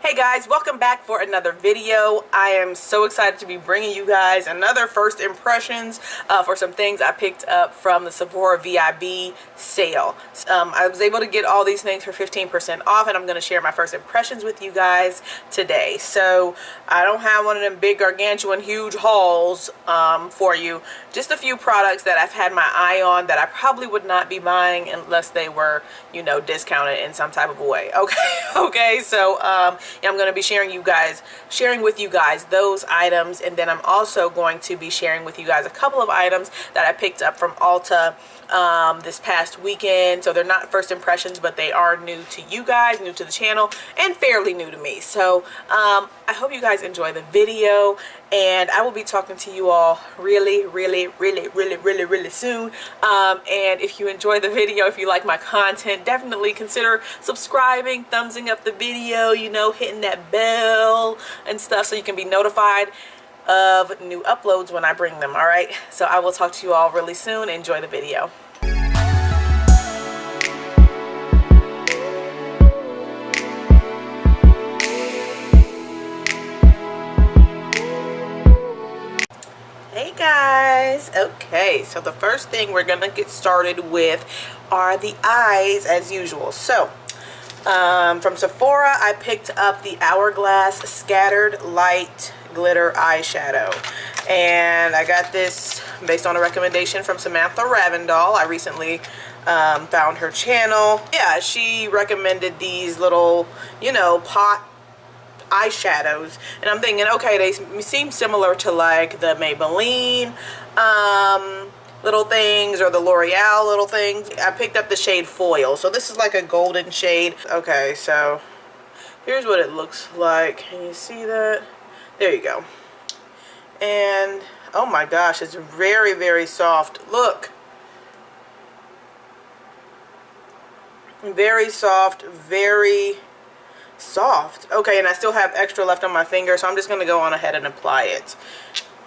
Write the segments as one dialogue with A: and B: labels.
A: Hey guys, welcome back for another video. I am so excited to be bringing you guys another first impressions for some things I picked up from the Sephora VIB sale. I was able to get all these things for 15% off, and I'm going to share my first impressions with you guys today. So I don't have one of them big gargantuan huge hauls for you. Just a few products that I've had my eye on that I probably would not be buying unless they were, you know, discounted in some type of a way. Okay, so I'm going to be sharing with you guys those items, and then I'm also going to be sharing with you guys a couple of items that I picked up from Ulta this past weekend. So they're not first impressions, but they are new to you guys, new to the channel, and fairly new to me. So I hope you guys enjoy the video, and I will be talking to you all really soon. And if you enjoy the video, if you like my content, definitely consider subscribing, thumbsing up the video, you know, hitting that bell and stuff so you can be notified of new uploads when I bring them. All right, so I will talk to you all really soon. Enjoy the video. Hey guys, okay, so the first thing we're gonna get started with are the eyes as usual. So from Sephora, I picked up the Hourglass Scattered Light Glitter Eyeshadow, and I got this based on a recommendation from Samantha Ravindall. I recently found her channel. Yeah, she recommended these little, you know, pot eyeshadows, and I'm thinking, okay, they seem similar to like the Maybelline little things or the L'Oreal little things. I picked up the shade Foil, so this is like a golden shade. Okay, so here's what it looks like. Can you see that? There you go. And oh my gosh, it's very soft. Look, very soft, very soft. Okay, and I still have extra left on my finger, so I'm just gonna go on ahead and apply it.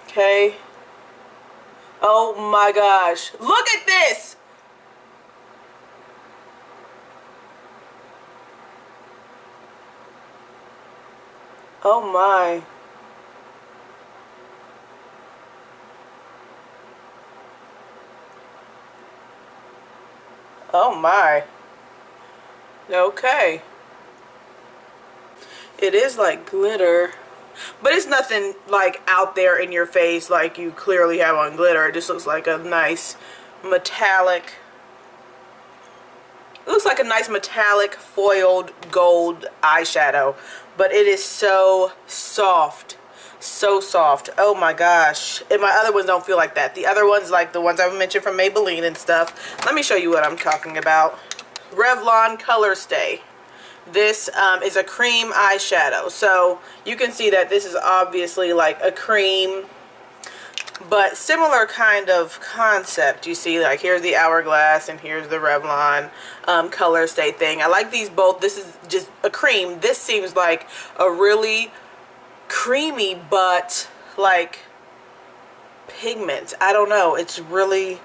A: Okay. Oh my gosh, look at this. Oh my. Oh my. Okay. It is like glitter, but it's nothing like out there in your face like you clearly have on glitter. It just looks like a nice metallic, it looks like a nice metallic foiled gold eyeshadow, but it is so soft, so soft. Oh my gosh. And my other ones don't feel like that. The other ones, like the ones I've mentioned from Maybelline and stuff. Let me show you what I'm talking about. Revlon Color Stay. This is a cream eyeshadow, so you can see that this is obviously like a cream, but similar kind of concept. You see, like here's the Hourglass and here's the Revlon Color Stay thing. I like these both. This is just a cream. This seems like a really creamy but like pigment. I don't know, it's really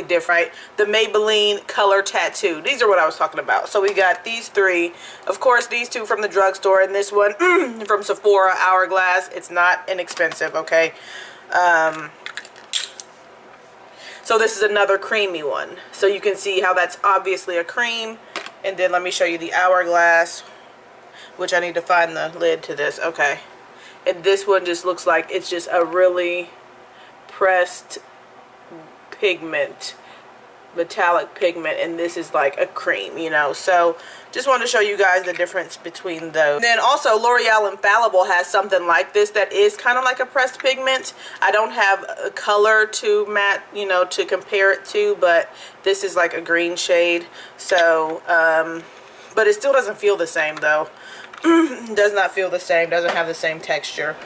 A: different. The Maybelline Color Tattoo. These are what I was talking about. So we got these three. Of course, these two from the drugstore, and this one from Sephora Hourglass. It's not inexpensive, okay? So this is another creamy one. So you can see how that's obviously a cream. And then let me show you the Hourglass, which I need to find the lid to this. Okay. And this one just looks like it's just a really pressed pigment, metallic pigment, and this is like a cream, you know. So just wanted to show you guys the difference between those. And then also L'Oreal Infallible has something like this that is kind of like a pressed pigment. I don't have a color to matte, you know, to compare it to, but this is like a green shade. So but it still doesn't feel the same though. Does not feel the same, doesn't have the same texture.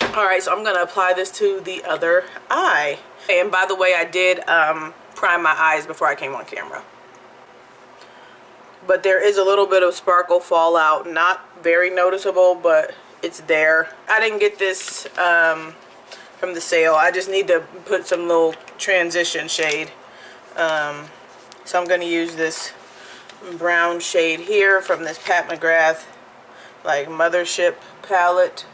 A: Alright, so I'm gonna apply this to the other eye. And by the way, I did prime my eyes before I came on camera. But there is a little bit of sparkle fallout. Not very noticeable, but it's there. I didn't get this from the sale. I just need to put some little transition shade. So I'm going to use this brown shade here from this Pat McGrath like Mothership palette.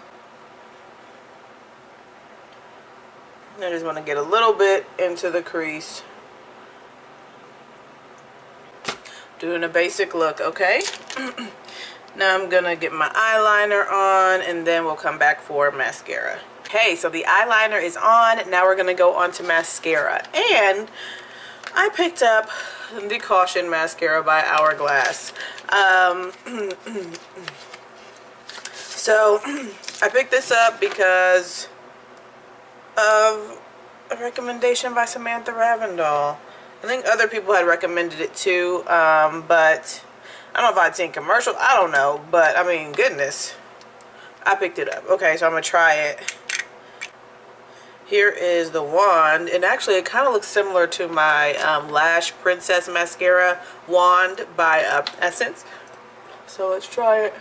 A: I just want to get a little bit into the crease. Doing a basic look, okay? Now I'm gonna get my eyeliner on and then we'll come back for mascara. Okay, so the eyeliner is on. Now we're gonna go on to mascara. And I picked up the Caution Mascara by Hourglass. So I picked this up because of a recommendation by Samantha Ravindall. I think other people had recommended it too, but I don't know if I'd seen commercials. I don't know, but I mean, goodness, I picked it up. Okay, so I'm gonna try it. Here is the wand, and actually it kind of looks similar to my Lash Princess Mascara wand by Essence. So let's try it.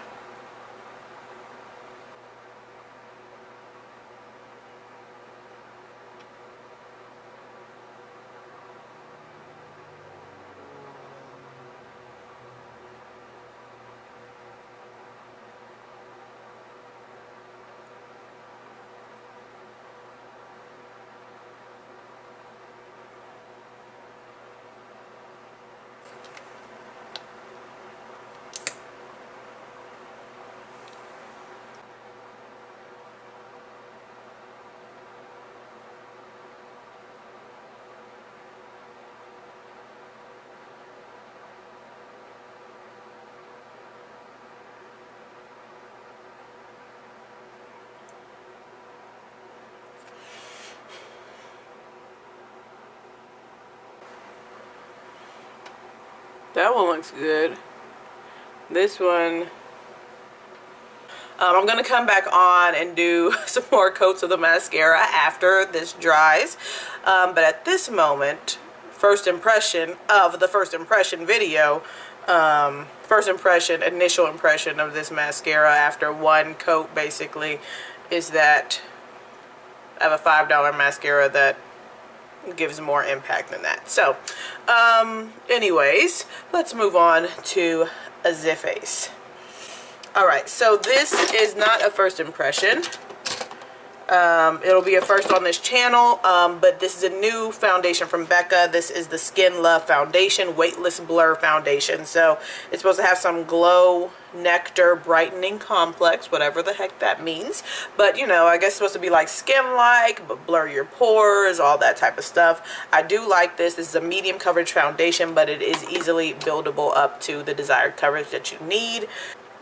A: That one looks good. This one, I'm going to come back on and do some more coats of the mascara after this dries. But at this moment, first impression of the first impression video, initial impression of this mascara after one coat basically, is that I have a $5 mascara that gives more impact than that. So anyways, let's move on to a Face. Alright, so this is not a first impression. It'll be a first on this channel, but this is a new foundation from Becca. This is the Skin Love Foundation, Weightless Blur Foundation. So it's supposed to have some glow, nectar, brightening complex, whatever the heck that means. But, you know, I guess it's supposed to be like skin-like, but blur your pores, all that type of stuff. I do like this. This is a medium coverage foundation, but it is easily buildable up to the desired coverage that you need.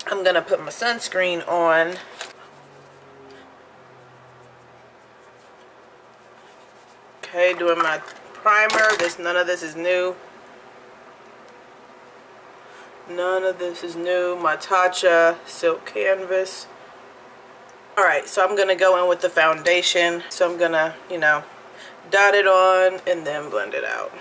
A: I'm going to put my sunscreen on. Okay, doing my primer. None of this is new. None of this is new. My Tatcha Silk Canvas. Alright, so I'm going to go in with the foundation. So I'm going to, you know, dot it on and then blend it out.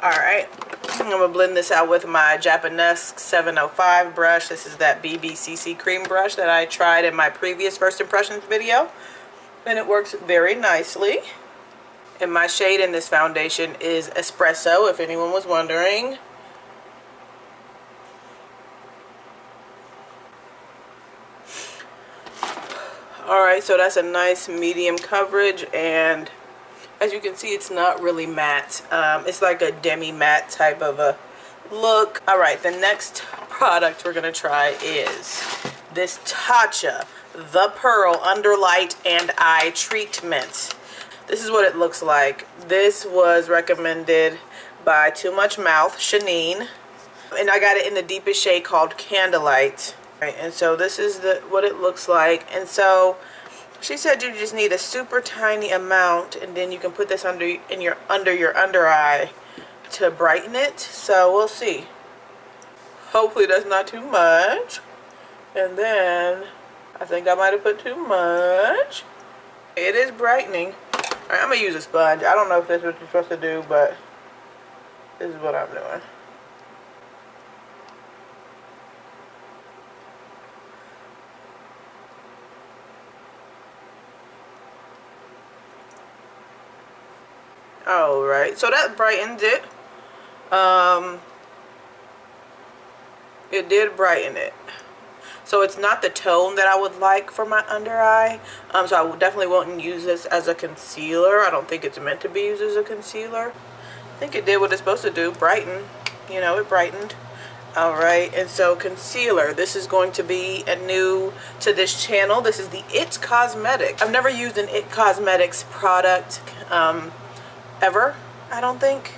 A: Alright, I'm going to blend this out with my Japanese 705 brush. This is that BBCC cream brush that I tried in my previous first impressions video. And it works very nicely. And my shade in this foundation is Espresso, if anyone was wondering. Alright, so that's a nice medium coverage, and as you can see, it's not really matte. It's like a demi-matte type of a look. Alright, the next product we're going to try is this Tatcha The Pearl Under Light and Eye Treatment. This is what it looks like. This was recommended by Too Much Mouth, Shanine. And I got it in the deepest shade called Candlelight. Right, and so this is what it looks like. And so she said you just need a super tiny amount, and then you can put this under your under eye to brighten it. So we'll see. Hopefully that's not too much. And then I think I might have put too much. It is brightening. Alright, I'm going to use a sponge. I don't know if this is what you're supposed to do, but this is what I'm doing. Alright, so that brightens it. It did brighten it. So it's not the tone that I would like for my under eye. So I definitely won't use this as a concealer. I don't think it's meant to be used as a concealer. I think it did what it's supposed to do, brighten. You know, it brightened. Alright, and so concealer. This is going to be a new to this channel. This is the It Cosmetics. I've never used an It Cosmetics product ever, I don't think.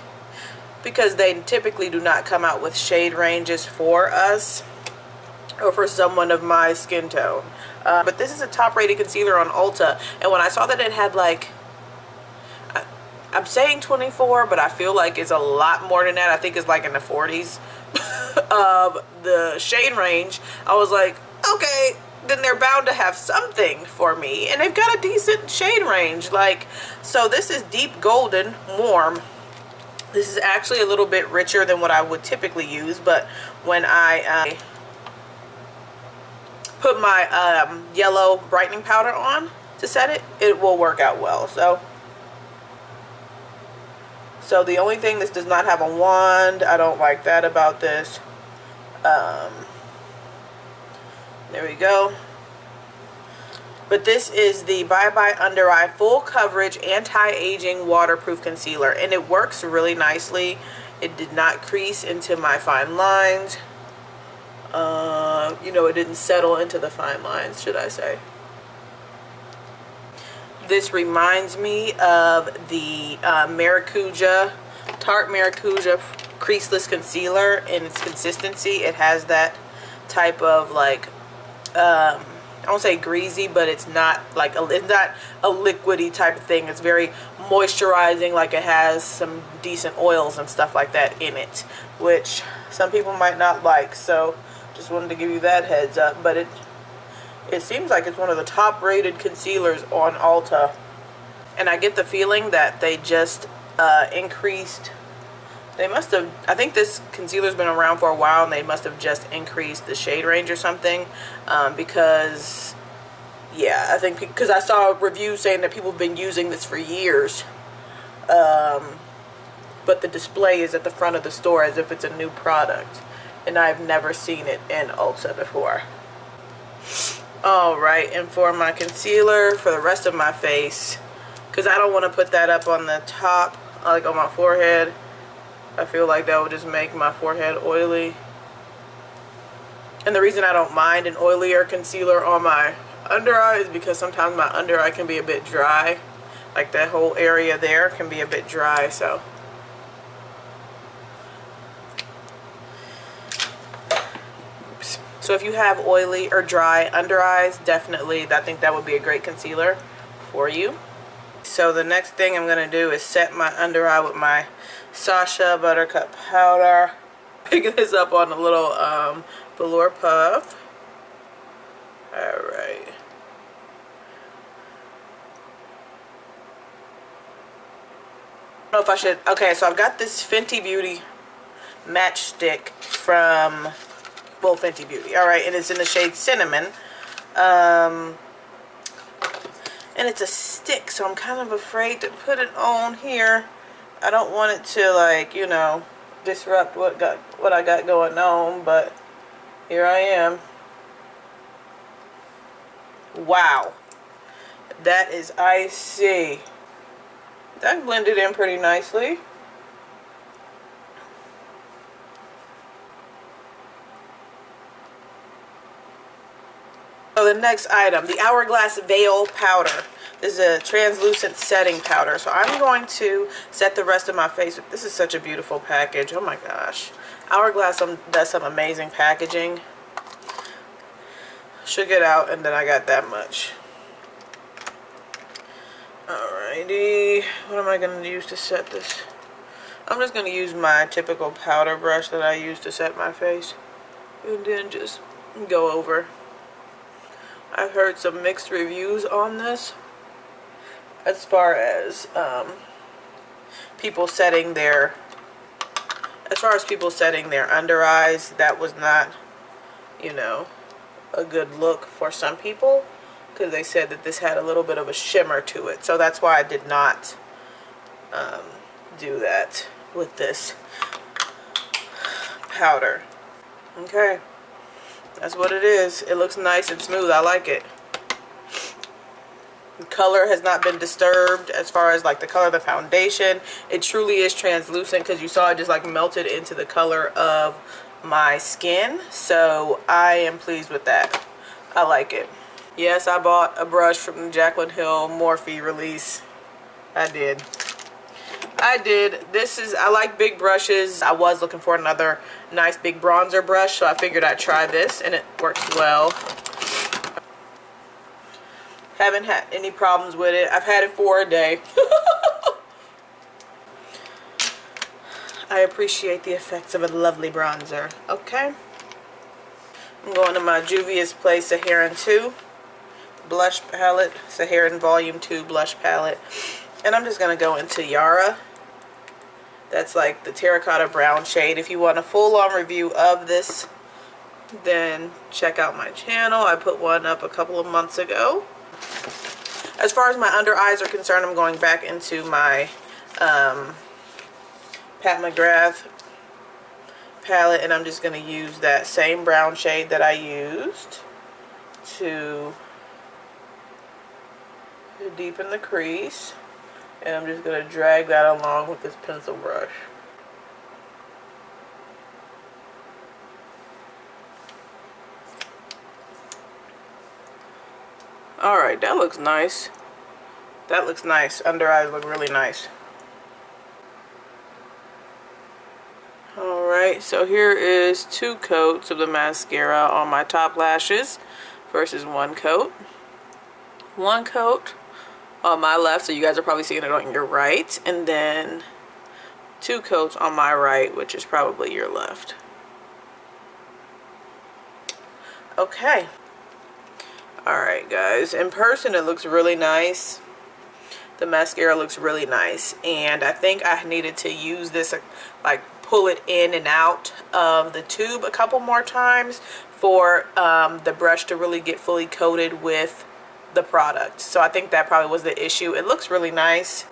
A: Because they typically do not come out with shade ranges for us. Or for someone of my skin tone. But this is a top rated concealer on Ulta. And when I saw that it had like, I'm saying 24, but I feel like it's a lot more than that. I think it's like in the 40s of the shade range. I was like, okay, then they're bound to have something for me. And they've got a decent shade range. Like, so this is Deep Golden Warm. This is actually a little bit richer than what I would typically use. But when I put my yellow brightening powder on to set it, it will work out well. So the only thing, this does not have a wand. I don't like that about this. There we go. But this is the Bye Bye Under Eye Full Coverage Anti-Aging Waterproof Concealer. And it works really nicely. It did not crease into my fine lines. You know, it didn't settle into the fine lines, should I say. This reminds me of the Tarte Maracuja Creaseless Concealer in its consistency. It has that type of like, I won't say greasy, but it's not like it's not a liquidy type of thing. It's very moisturizing, like it has some decent oils and stuff like that in it, which some people might not like. So just wanted to give you that heads up. But it seems like it's one of the top rated concealers on Ulta. And I get the feeling that they just increased, they must have, I think this concealer's been around for a while and they must have just increased the shade range or something. Because, yeah, I think because I saw reviews saying that people have been using this for years. But the display is at the front of the store as if it's a new product. And I've never seen it in Ulta before. Alright, and for my concealer for the rest of my face, because I don't want to put that up on the top, like on my forehead. I feel like that would just make my forehead oily. And the reason I don't mind an oilier concealer on my under eye is because sometimes my under eye can be a bit dry. Like that whole area there can be a bit dry, so. So if you have oily or dry under eyes, definitely, I think that would be a great concealer for you. So the next thing I'm going to do is set my under eye with my Sacha Buttercup Powder. Picking this up on a little velour puff. Alright. I don't know if I should, okay, so I've got this Fenty Beauty matchstick from, well, Fenty Beauty, alright, and it's in the shade Cinnamon, and it's a stick, so I'm kind of afraid to put it on here. I don't want it to, like, you know, disrupt what I got going on, but here I am. Wow, that is icy. That blended in pretty nicely. So the next item, the Hourglass Veil Powder. This is a translucent setting powder. So I'm going to set the rest of my face. This is such a beautiful package. Oh my gosh. Hourglass does some amazing packaging. Shook it out and then I got that much. Alrighty. What am I going to use to set this? I'm just going to use my typical powder brush that I use to set my face. And then just go over. I've heard some mixed reviews on this as far as people setting their under eyes. That was not, you know, a good look for some people because they said that this had a little bit of a shimmer to it. So that's why I did not do that with this. powder. Okay, that's what it is. It looks nice and smooth. I like it. The color has not been disturbed as far as like the color of the foundation. It truly is translucent because you saw it just like melted into the color of my skin. So I am pleased with that. I like it. Yes, I bought a brush from the Jaclyn Hill Morphe release. I did. I like big brushes. I was looking for another nice big bronzer brush, so I figured I'd try this, and it works well. Haven't had any problems with it. I've had it for a day. I appreciate the effects of a lovely bronzer. Okay. I'm going to my Juvia's Place Saharan 2 blush palette. Saharan Volume 2 blush palette. And I'm just going to go into Yara. That's like the terracotta brown shade. If you want a full-on review of this, then check out my channel. I put one up a couple of months ago. As far as my under eyes are concerned, I'm going back into my Pat McGrath palette, and I'm just going to use that same brown shade that I used to deepen the crease. And I'm just going to drag that along with this pencil brush. Alright, that looks nice. That looks nice. Under eyes look really nice. Alright, so here is 2 coats of the mascara on my top lashes versus 1 coat. 1 coat on my left, so you guys are probably seeing it on your right, and then 2 coats on my right, which is probably your left. Okay. Alright guys, in person it looks really nice. The mascara looks really nice, and I think I needed to use this, like pull it in and out of the tube a couple more times for the brush to really get fully coated with the product. So I think that probably was the issue. It looks really nice.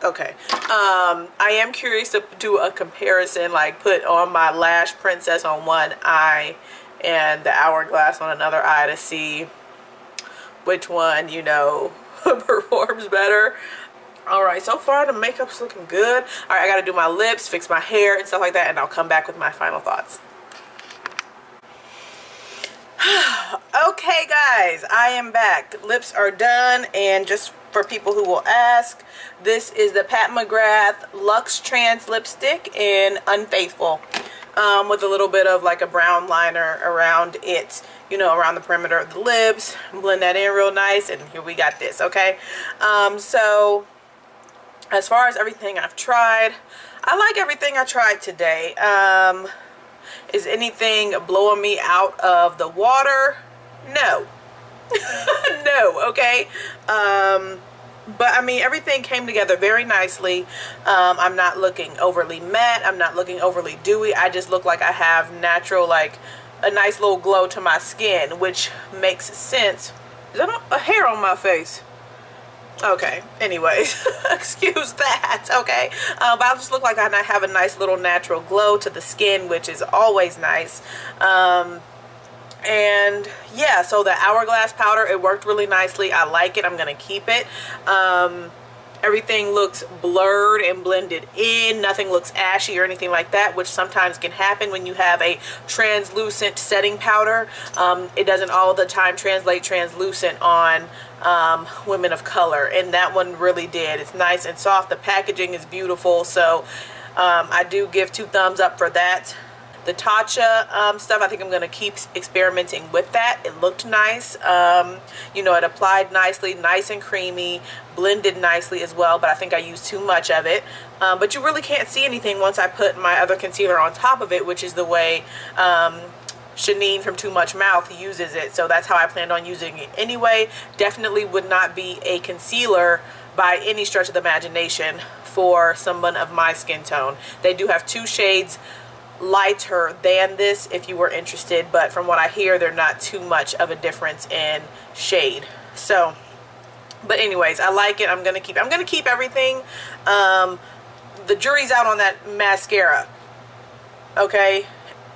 A: Okay, I am curious to do a comparison, like put on my Lash Princess on one eye and the Hourglass on another eye to see which one, you know, performs better. Alright, so far the makeup's looking good. Alright, I gotta do my lips, fix my hair and stuff like that, and I'll come back with my final thoughts. Okay guys, I am back. Lips are done, and just for people who will ask, this is the Pat McGrath Luxe Trans Lipstick in Unfaithful, with a little bit of like a brown liner around it, you know, around the perimeter of the lips. Blend that in real nice, and here we got this. Okay, so as far as everything I've tried, I like everything I tried today. Is anything blowing me out of the water? No. No, okay? But I mean, everything came together very nicely. I'm not looking overly matte. I'm not looking overly dewy. I just look like I have natural, like a nice little glow to my skin, which makes sense. Is that a hair on my face? Okay, anyways, excuse that. Okay, but I just look like I have a nice little natural glow to the skin, which is always nice. And yeah, so the Hourglass powder, it worked really nicely. I like it. I'm gonna keep it. Everything looks blurred and blended in. Nothing looks ashy or anything like that, which sometimes can happen when you have a translucent setting powder. It doesn't all the time translate translucent on women of color, and that one really did. It's nice and soft. The packaging is beautiful, so I do give 2 thumbs up for that. The Tatcha stuff, I think I'm going to keep experimenting with that. It looked nice. You know, it applied nicely, nice and creamy, blended nicely as well, but I think I used too much of it. But you really can't see anything once I put my other concealer on top of it, which is the way Shanine from Too Much Mouth uses it. So that's how I planned on using it anyway. Definitely would not be a concealer by any stretch of the imagination for someone of my skin tone. They do have 2 shades lighter than this if you were interested, but from what I hear, they're not too much of a difference in shade. So, but anyways, I like it. I'm gonna keep everything. The jury's out on that mascara. Okay,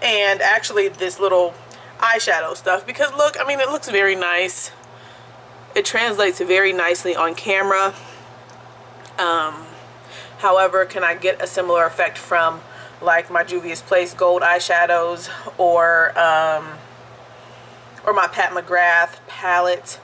A: and actually this little eyeshadow stuff, because look, I mean, it looks very nice. It translates very nicely on camera. However, can I get a similar effect from like my Juvia's Place gold eyeshadows or my Pat McGrath palette?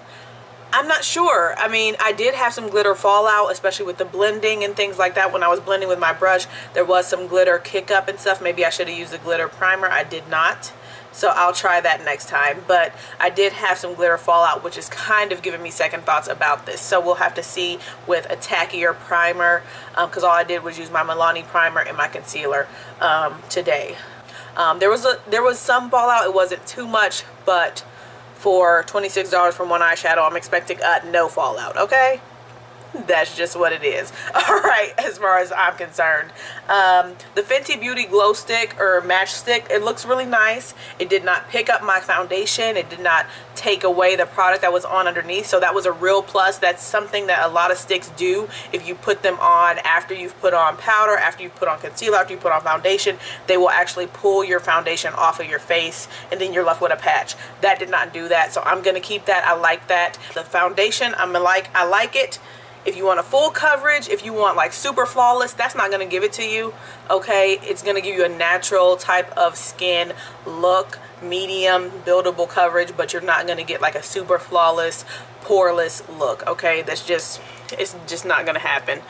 A: I'm not sure. I mean, I did have some glitter fallout, especially with the blending and things like that. When I was blending with my brush, there was some glitter kick up and stuff. Maybe I should have used a glitter primer. I did not. So I'll try that next time. But I did have some glitter fallout, which is kind of giving me second thoughts about this. So we'll have to see with a tackier primer, because all I did was use my Milani primer and my concealer today. There was some fallout. It wasn't too much, but for $26 from one eyeshadow, I'm expecting no fallout, okay? That's just what it is. Alright, as far as I'm concerned. The Fenty Beauty Glow Stick or Match Stick, it looks really nice. It did not pick up my foundation. It did not take away the product that was on underneath. So that was a real plus. That's something that a lot of sticks do. If you put them on after you've put on powder, after you've put on concealer, after you put on foundation, they will actually pull your foundation off of your face and then you're left with a patch. That did not do that. So I'm going to keep that. I like that. The foundation, I like it. If you want a full coverage, if you want like super flawless, that's not going to give it to you, okay? It's going to give you a natural type of skin look, medium, buildable coverage, but you're not going to get like a super flawless, poreless look, okay? It's just not going to happen.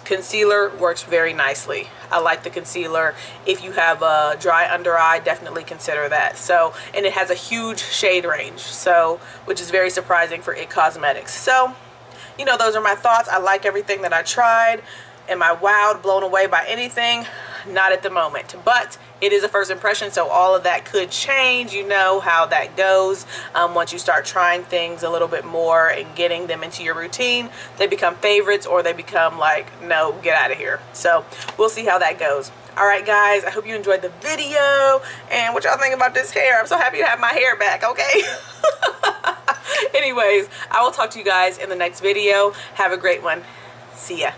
A: Concealer works very nicely. I like the concealer. If you have a dry under eye, definitely consider that. So, and it has a huge shade range, so, which is very surprising for IT Cosmetics. So, you know, those are my thoughts. I like everything that I tried. Am I wowed, blown away by anything? Not at the moment. But it is a first impression, so all of that could change. You know how that goes. Once you start trying things a little bit more and getting them into your routine, they become favorites or they become like, no, get out of here. So we'll see how that goes. Alright guys, I hope you enjoyed the video. And what y'all think about this hair? I'm so happy to have my hair back, okay? Anyways, I will talk to you guys in the next video. Have a great one. See ya.